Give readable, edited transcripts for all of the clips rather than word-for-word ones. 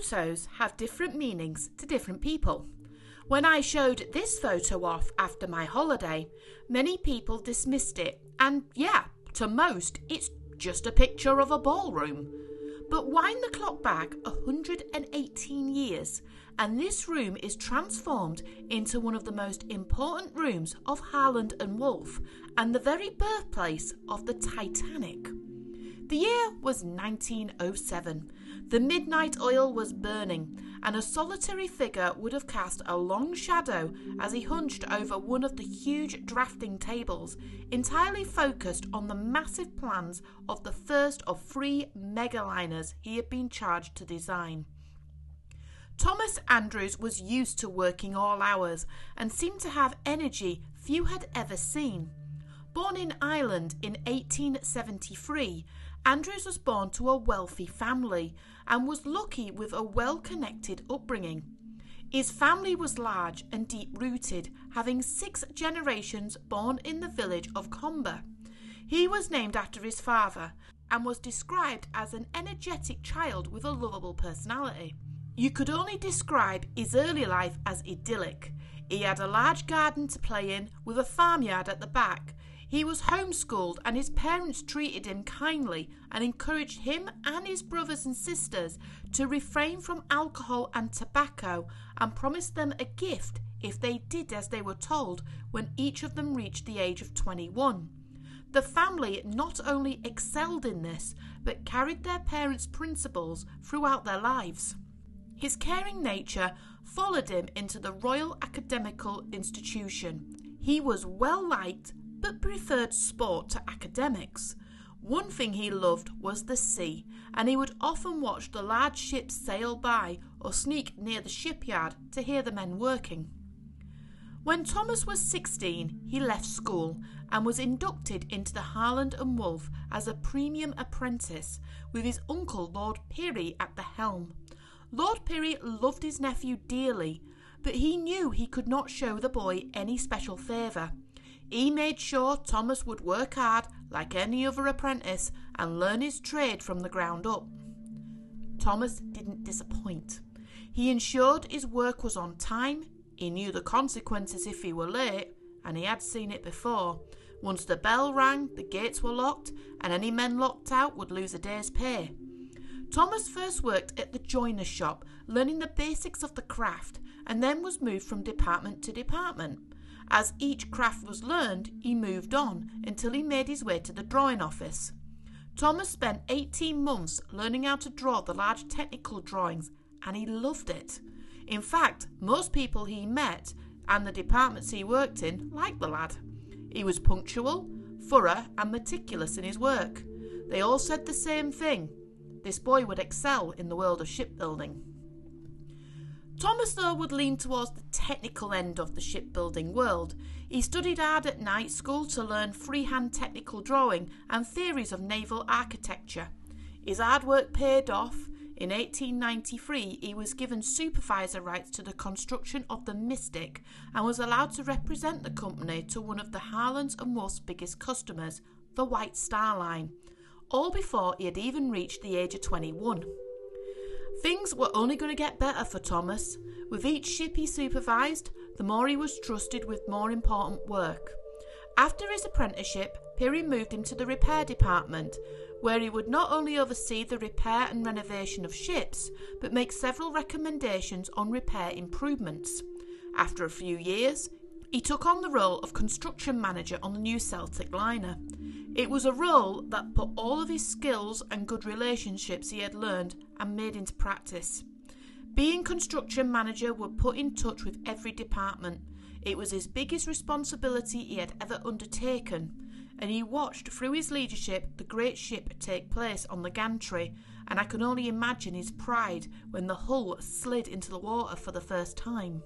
Photos have different meanings to different people. When I showed this photo off after my holiday, many people dismissed it, and to most, it's just a picture of a ballroom. But wind the clock back 118 years, and this room is transformed into one of the most important rooms of Harland and Wolff, and the very birthplace of the Titanic. The year was 1907. The midnight oil was burning, and a solitary figure would have cast a long shadow as he hunched over one of the huge drafting tables, entirely focused on the massive plans of the first of 3 megaliners he had been charged to design. Thomas Andrews was used to working all hours and seemed to have energy few had ever seen. Born in Ireland in 1873, Andrews was born to a wealthy family and was lucky with a well-connected upbringing. His family was large and deep-rooted, having 6 generations born in the village of Comber. He was named after his father and was described as an energetic child with a lovable personality. You could only describe his early life as idyllic. He had a large garden to play in with a farmyard at the back. He was homeschooled and his parents treated him kindly and encouraged him and his brothers and sisters to refrain from alcohol and tobacco and promised them a gift if they did as they were told when each of them reached the age of 21. The family not only excelled in this but carried their parents' principles throughout their lives. His caring nature followed him into the Royal Academical Institution. He was well liked but preferred sport to academics. One thing he loved was the sea, and he would often watch the large ships sail by or sneak near the shipyard to hear the men working. When Thomas was 16, he left school and was inducted into the Harland and Wolff as a premium apprentice, with his uncle Lord Pirrie at the helm. Lord Pirrie loved his nephew dearly, but he knew he could not show the boy any special favour. He made sure Thomas would work hard like any other apprentice and learn his trade from the ground up. Thomas didn't disappoint. He ensured his work was on time, he knew the consequences if he were late, and he had seen it before. Once the bell rang, the gates were locked, and any men locked out would lose a day's pay. Thomas first worked at the joiner's shop, learning the basics of the craft, and then was moved from department to department. As each craft was learned, he moved on until he made his way to the drawing office. Thomas spent 18 months learning how to draw the large technical drawings, and he loved it. In fact, most people he met and the departments he worked in liked the lad. He was punctual, thorough, and meticulous in his work. They all said the same thing: this boy would excel in the world of shipbuilding. Thomas, though, would lean towards the technical end of the shipbuilding world. He studied hard at night school to learn freehand technical drawing and theories of naval architecture. His hard work paid off. In 1893, he was given supervisor rights to the construction of the Mystic and was allowed to represent the company to one of the Harland and Wolff's biggest customers, the White Star Line, all before he had even reached the age of 21. Things were only going to get better for Thomas. With each ship he supervised, the more he was trusted with more important work. After his apprenticeship, Pirrie moved him to the repair department, where he would not only oversee the repair and renovation of ships, but make several recommendations on repair improvements. After a few years, he took on the role of construction manager on the new Celtic liner. It was a role that put all of his skills and good relationships he had learned and made into practice. Being construction manager would put in touch with every department. It was his biggest responsibility he had ever undertaken, and he watched through his leadership the great ship take place on the gantry, and I can only imagine his pride when the hull slid into the water for the first time.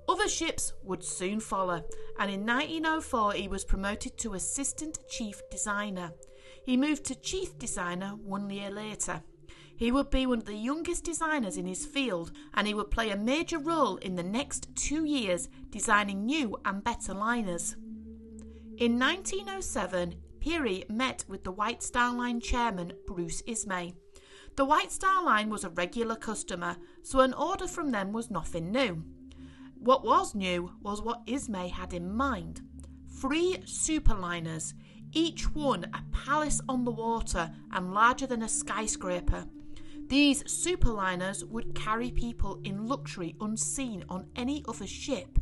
Other ships would soon follow, and in 1904 he was promoted to Assistant Chief Designer. He moved to Chief Designer 1 year later. He would be one of the youngest designers in his field, and he would play a major role in the next 2 years designing new and better liners. In 1907, Pirrie met with the White Star Line chairman Bruce Ismay. The White Star Line was a regular customer, so an order from them was nothing new. What was new was what Ismay had in mind. 3 superliners, each one a palace on the water and larger than a skyscraper. These superliners would carry people in luxury unseen on any other ship.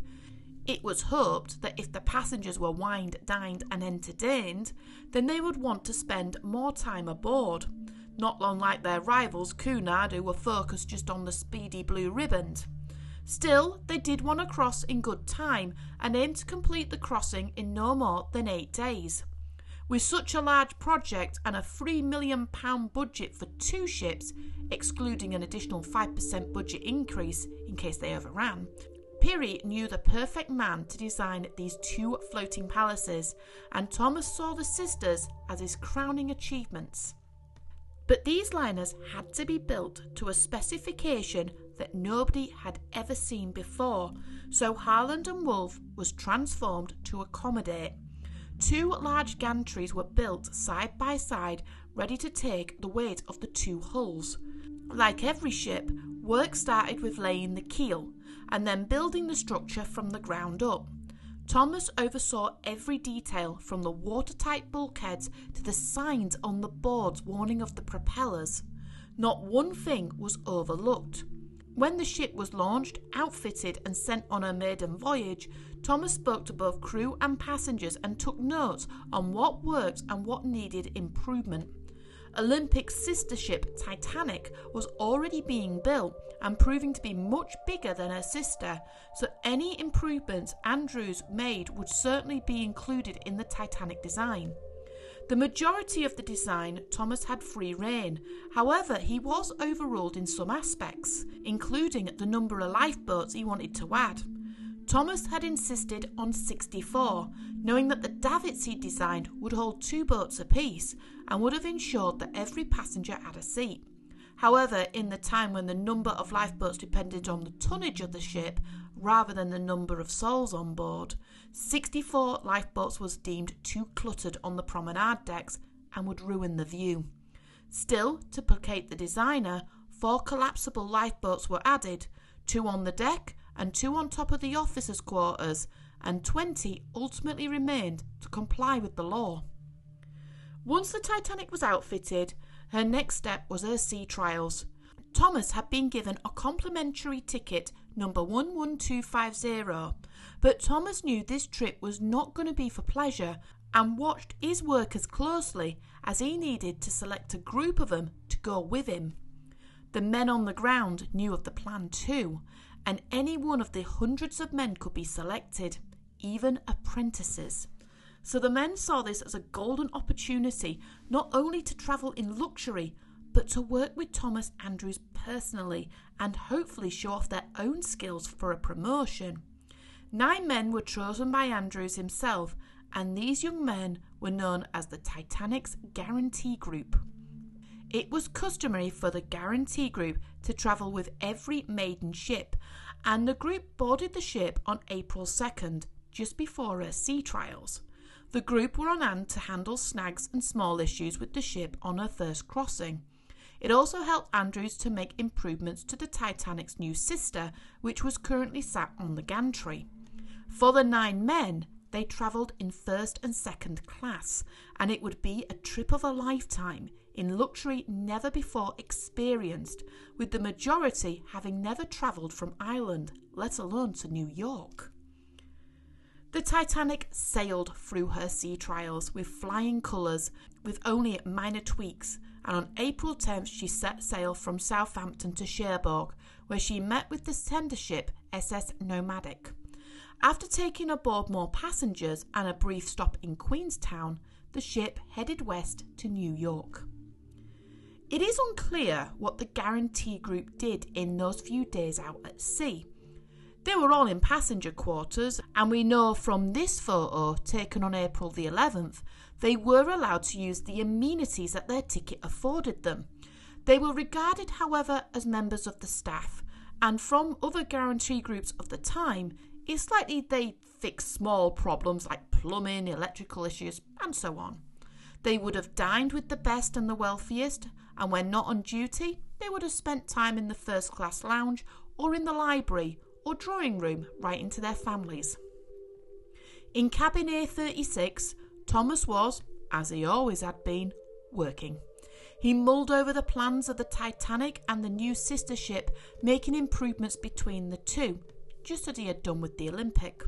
It was hoped that if the passengers were wined, dined and entertained, then they would want to spend more time aboard, not unlike their rivals Cunard, who were focused just on the speedy blue riband. Still, they did want to cross in good time and aimed to complete the crossing in no more than 8 days. With such a large project and a £3 million budget for 2 ships, excluding an additional 5% budget increase in case they overran, Peary knew the perfect man to design these 2 floating palaces, and Thomas saw the sisters as his crowning achievements. But these liners had to be built to a specification that nobody had ever seen before, so Harland and Wolff was transformed to accommodate. 2 large gantries were built side by side, ready to take the weight of the 2 hulls. Like every ship, work started with laying the keel, and then building the structure from the ground up. Thomas oversaw every detail, from the watertight bulkheads to the signs on the boards warning of the propellers. Not one thing was overlooked. When the ship was launched, outfitted and sent on her maiden voyage, Thomas spoke to both crew and passengers and took notes on what worked and what needed improvement. Olympic's sister ship Titanic was already being built and proving to be much bigger than her sister, so any improvements Andrews made would certainly be included in the Titanic design. The majority of the design, Thomas had free rein. However, he was overruled in some aspects, including the number of lifeboats he wanted to add. Thomas had insisted on 64, knowing that the davits he designed would hold 2 boats apiece and would have ensured that every passenger had a seat. However, in the time when the number of lifeboats depended on the tonnage of the ship rather than the number of souls on board, 64 lifeboats was deemed too cluttered on the promenade decks and would ruin the view. Still, to placate the designer, 4 collapsible lifeboats were added, 2 on the deck and 2 on top of the officers' quarters, and 20 ultimately remained to comply with the law. Once the Titanic was outfitted, her next step was her sea trials. Thomas had been given a complimentary ticket number 11250, but Thomas knew this trip was not going to be for pleasure and watched his workers closely as he needed to select a group of them to go with him. The men on the ground knew of the plan too, and any one of the hundreds of men could be selected, even apprentices. So the men saw this as a golden opportunity not only to travel in luxury, but to work with Thomas Andrews personally and hopefully show off their own skills for a promotion. 9 men were chosen by Andrews himself, and these young men were known as the Titanic's Guarantee Group. It was customary for the Guarantee Group to travel with every maiden ship, and the group boarded the ship on April 2nd, just before her sea trials. The group were on hand to handle snags and small issues with the ship on her first crossing. It also helped Andrews to make improvements to the Titanic's new sister, which was currently sat on the gantry. For the 9 men, they travelled in first and second class, and it would be a trip of a lifetime in luxury never before experienced, with the majority having never travelled from Ireland, let alone to New York. The Titanic sailed through her sea trials with flying colours, with only minor tweaks, and on April 10th she set sail from Southampton to Cherbourg, where she met with the tender ship SS Nomadic. After taking aboard more passengers and a brief stop in Queenstown, the ship headed west to New York. It is unclear what the Guarantee Group did in those few days out at sea. They were all in passenger quarters, and we know from this photo taken on April the 11th, they were allowed to use the amenities that their ticket afforded them. They were regarded, however, as members of the staff, and from other guarantee groups of the time, it's likely they fixed small problems like plumbing, electrical issues, and so on. They would have dined with the best and the wealthiest, and when not on duty, they would have spent time in the first-class lounge or in the library or drawing room writing to their families. In cabin A36, Thomas was, as he always had been, working. He mulled over the plans of the Titanic and the new sister ship, making improvements between the two, just as he had done with the Olympic.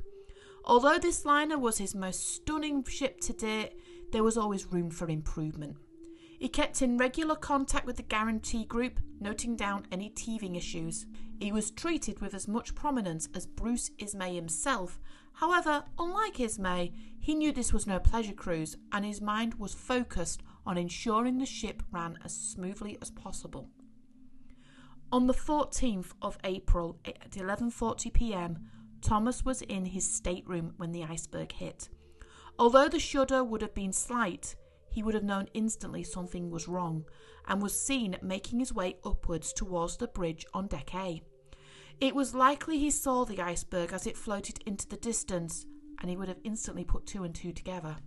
Although this liner was his most stunning ship to date, there was always room for improvement. He kept in regular contact with the Guarantee Group, noting down any teething issues. He was treated with as much prominence as Bruce Ismay himself. However, unlike Ismay, he knew this was no pleasure cruise, and his mind was focused on ensuring the ship ran as smoothly as possible. On the 14th of April at 11:40 p.m, Thomas was in his stateroom when the iceberg hit. Although the shudder would have been slight, he would have known instantly something was wrong, and was seen making his way upwards towards the bridge on deck A. It was likely he saw the iceberg as it floated into the distance, and he would have instantly put two and two together.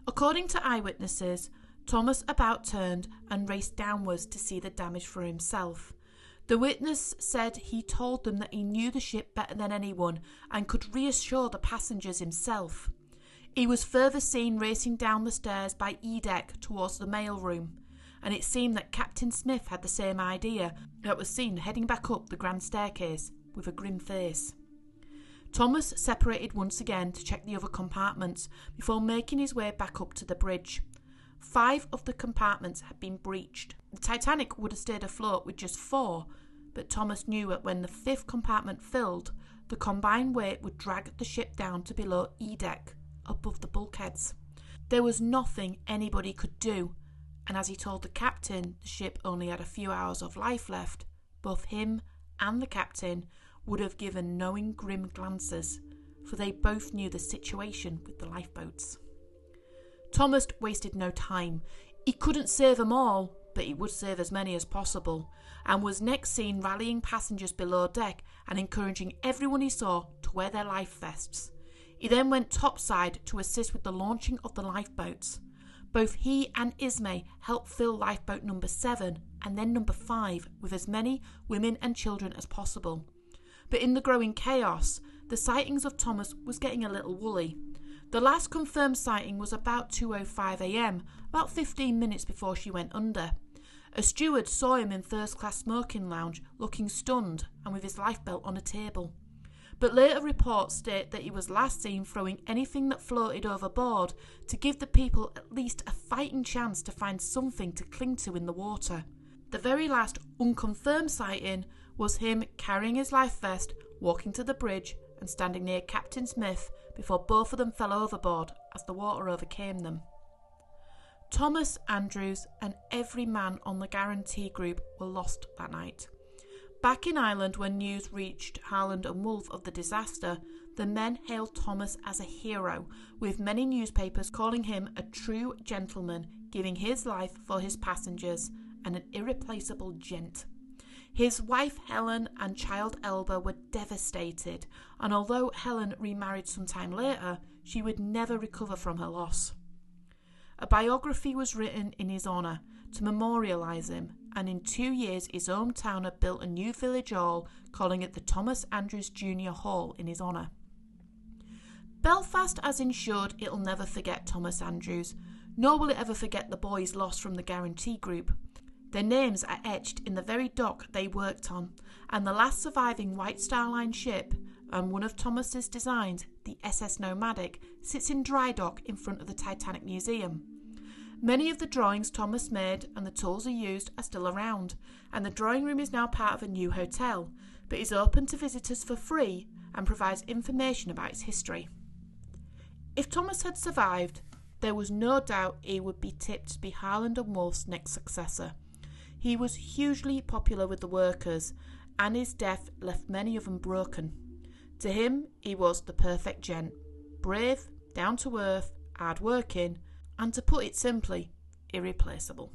According to eyewitnesses, Thomas about turned and raced downwards to see the damage for himself. The witness said he told them that he knew the ship better than anyone and could reassure the passengers himself. He was further seen racing down the stairs by E-deck towards the mailroom, and it seemed that Captain Smith had the same idea, that was seen heading back up the grand staircase with a grim face. Thomas separated once again to check the other compartments before making his way back up to the bridge. 5 of the compartments had been breached. The Titanic would have stayed afloat with just 4, but Thomas knew that when the 5th compartment filled, the combined weight would drag the ship down to below E-deck, above the bulkheads. There was nothing anybody could do, and as he told the captain the ship only had a few hours of life left, both him and the captain would have given knowing grim glances, for they both knew the situation with the lifeboats. Thomas wasted no time. He couldn't save them all, but he would save as many as possible, and was next seen rallying passengers below deck and encouraging everyone he saw to wear their life vests. He then went topside to assist with the launching of the lifeboats. Both he and Ismay helped fill lifeboat number 7 and then number 5 with as many women and children as possible. But in the growing chaos, the sightings of Thomas was getting a little woolly. The last confirmed sighting was about 2:05 a.m, about 15 minutes before she went under. A steward saw him in first-class smoking lounge, looking stunned and with his lifebelt on a table. But later reports state that he was last seen throwing anything that floated overboard to give the people at least a fighting chance to find something to cling to in the water. The very last unconfirmed sighting was him carrying his life vest, walking to the bridge and standing near Captain Smith before both of them fell overboard as the water overcame them. Thomas, Andrews and every man on the Guarantee Group were lost that night. Back in Ireland, when news reached Harland and Wolff of the disaster, the men hailed Thomas as a hero, with many newspapers calling him a true gentleman, giving his life for his passengers, and an irreplaceable gent. His wife Helen and child Elba were devastated, and although Helen remarried some time later, she would never recover from her loss. A biography was written in his honour to memorialise him, and in 2 years his hometown had built a new village hall, calling it the Thomas Andrews Junior Hall in his honour. Belfast has ensured it'll never forget Thomas Andrews, nor will it ever forget the boys lost from the Guarantee Group. Their names are etched in the very dock they worked on, and the last surviving White Star Line ship, and one of Thomas's designs, the SS Nomadic, sits in dry dock in front of the Titanic Museum. Many of the drawings Thomas made and the tools he used are still around, and the drawing room is now part of a new hotel, but is open to visitors for free and provides information about its history. If Thomas had survived, there was no doubt he would be tipped to be Harland and Wolff's next successor. He was hugely popular with the workers, and his death left many of them broken. To him, he was the perfect gent, brave, down to earth, hard working, and to put it simply, irreplaceable.